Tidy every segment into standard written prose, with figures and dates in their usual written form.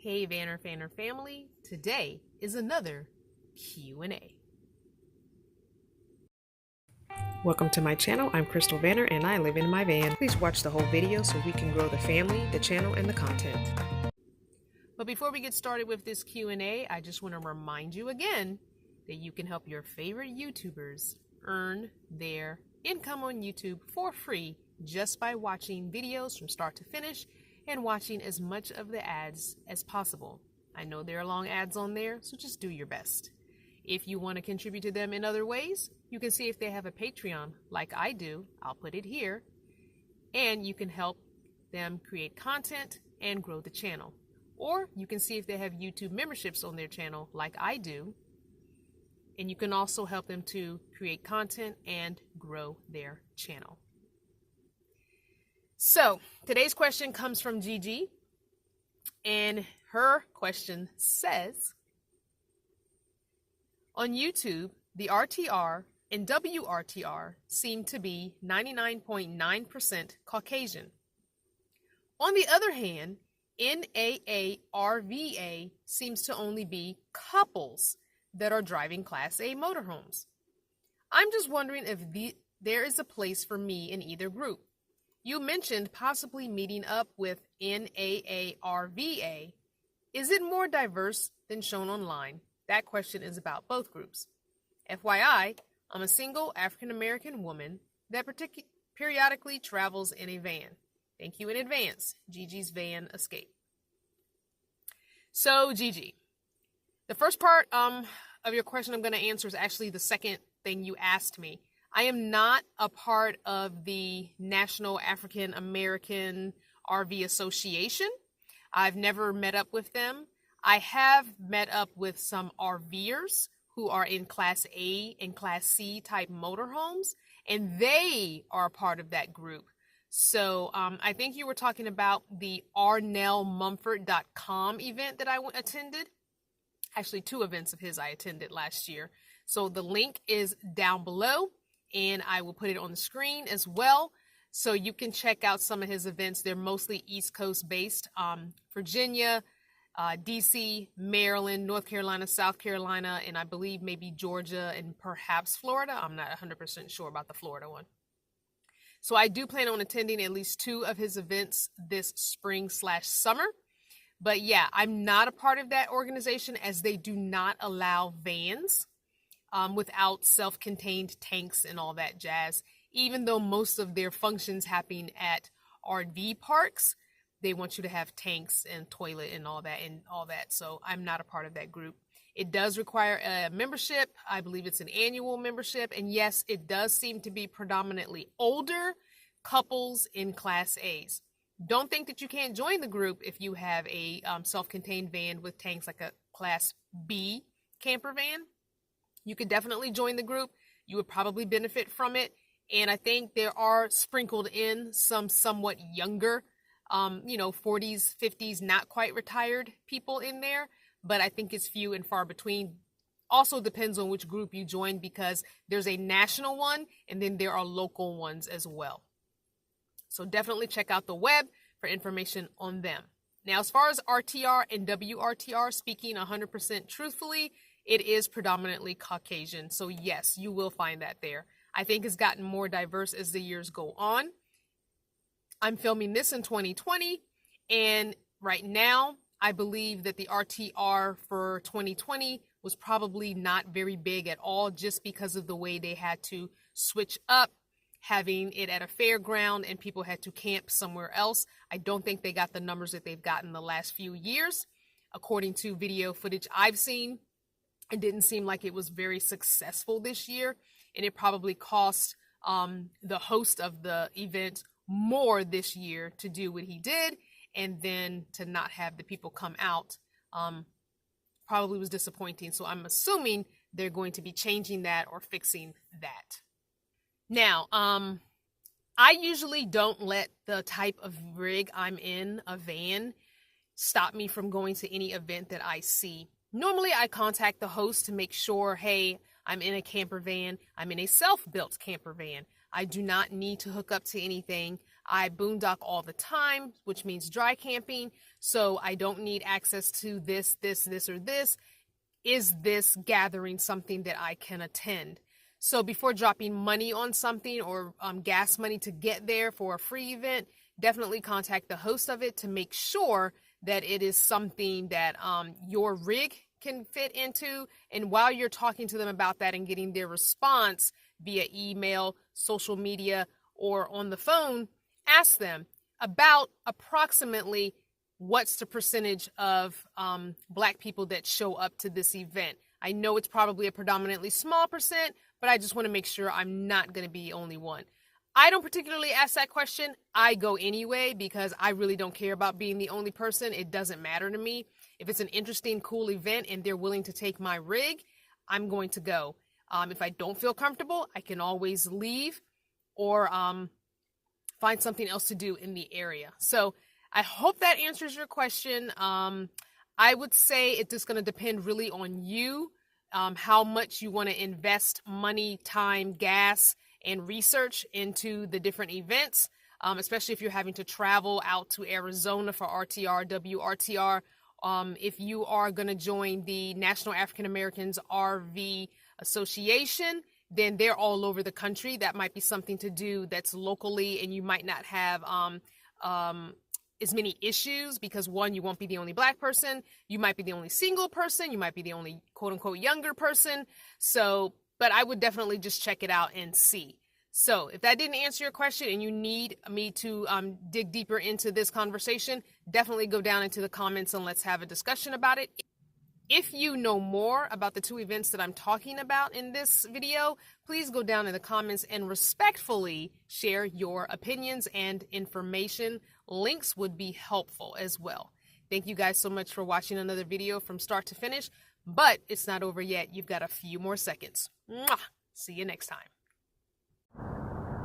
Hey Vanner family, today is another Q&A. Welcome to my channel. I'm CrystalVanner and I live in my van. Please watch the whole video so we can grow the family, the channel, and the content. But before we get started with this Q&A, I just want to remind you again that you can help your favorite YouTubers earn their income on YouTube for free just by watching videos from start to finish and watching as much of the ads as possible. I know there are long ads on there, so just do your best. If you want to contribute to them in other ways, you can see if they have a Patreon like I do. I'll put it here. And you can help them create content and grow the channel. Or you can see if they have YouTube memberships on their channel like I do. And you can also help them to create content and grow their channel. So today's question comes from Gigi, and her question says, on YouTube, the RTR and WRTR seem to be 99.9% Caucasian. On the other hand, NAARVA seems to only be couples that are driving Class A motorhomes. I'm just wondering if there is a place for me in either group. You mentioned possibly meeting up with NAARVA. Is it more diverse than shown online? That question is about both groups. FYI, I'm a single African-American woman that periodically travels in a van. Thank you in advance, Gigi's Van Escape. So, Gigi, the first part of your question I'm going to answer is actually the second thing you asked me. I am not a part of the National African American RV Association. I've never met up with them. I have met up with some RVers who are in Class A and Class C type motorhomes, and they are a part of that group. So I think you were talking about the arnellmumford.com event that I attended. Actually, 2 events of his I attended last year. So the link is down below, and I will put it on the screen as well. So you can check out some of his events. They're mostly East Coast based. Virginia, DC, Maryland, North Carolina, South Carolina, and I believe maybe Georgia and perhaps Florida. I'm not 100% sure about the Florida one. So I do plan on attending at least 2 of his events this spring/summer. But yeah, I'm not a part of that organization as they do not allow vans without self-contained tanks and all that jazz. Even though most of their functions happen at RV parks, they want you to have tanks and toilet and all that. So I'm not a part of that group. It does require a membership. I believe it's an annual membership. And yes, it does seem to be predominantly older couples in Class A's. Don't think that you can't join the group if you have a self-contained van with tanks like a Class B camper van. You could definitely join the group. You would probably benefit from it. And I think there are sprinkled in some somewhat younger, 40s, 50s, not quite retired people in there. But I think it's few and far between. Also depends on which group you join because there's a national one and then there are local ones as well. So definitely check out the web for information on them. Now, as far as RTR and WRTR, speaking 100% truthfully, it is predominantly Caucasian. So yes, you will find that there. I think it's gotten more diverse as the years go on. I'm filming this in 2020, and right now, I believe that the RTR for 2020 was probably not very big at all just because of the way they had to switch up having it at a fairground and people had to camp somewhere else. I don't think they got the numbers that they've gotten the last few years. According to video footage I've seen, it didn't seem like it was very successful this year, and it probably cost the host of the event more this year to do what he did, and then to not have the people come out probably was disappointing. So I'm assuming they're going to be changing that or fixing that. Now, I usually don't let the type of rig I'm in, a van, stop me from going to any event that I see. Normally, I contact the host to make sure, hey, I'm in a camper van. I'm in a self-built camper van. I do not need to hook up to anything. I boondock all the time, which means dry camping. So I don't need access to this, or this. Is this gathering something that I can attend? So before dropping money on something or gas money to get there for a free event, definitely contact the host of it to make sure that it is something that your rig can fit into. And while you're talking to them about that and getting their response via email, social media, or on the phone, ask them about approximately what's the percentage of Black people that show up to this event. I know it's probably a predominantly small percent, but I just want to make sure I'm not going to be the only one. I don't particularly ask that question. I go anyway because I really don't care about being the only person. It doesn't matter to me. If it's an interesting, cool event and they're willing to take my rig, I'm going to go. If I don't feel comfortable, I can always leave or find something else to do in the area. So I hope that answers your question. I would say it's just going to depend really on you, how much you want to invest money, time, gas, and research into the different events, especially if you're having to travel out to Arizona for RTR, WRTR. If you are going to join the National African Americans RV Association, then they're all over the country. That might be something to do that's locally, and you might not have as many issues because, one, you won't be the only Black person. You might be the only single person. You might be the only quote unquote younger person. So, but I would definitely just check it out and see. So if that didn't answer your question and you need me to dig deeper into this conversation, definitely go down into the comments and let's have a discussion about it. If you know more about the two events that I'm talking about in this video, please go down in the comments and respectfully share your opinions and information. Links would be helpful as well. Thank you guys so much for watching another video from start to finish, but it's not over yet. You've got a few more seconds. Mwah! See you next time.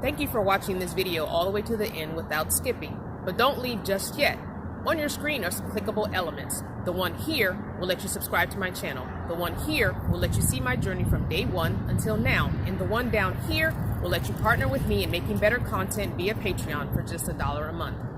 Thank you for watching this video all the way to the end without skipping, but don't leave just yet. On your screen are some clickable elements. The one here will let you subscribe to my channel. The one here will let you see my journey from day one until now. And the one down here will let you partner with me in making better content via Patreon for just $1 a month.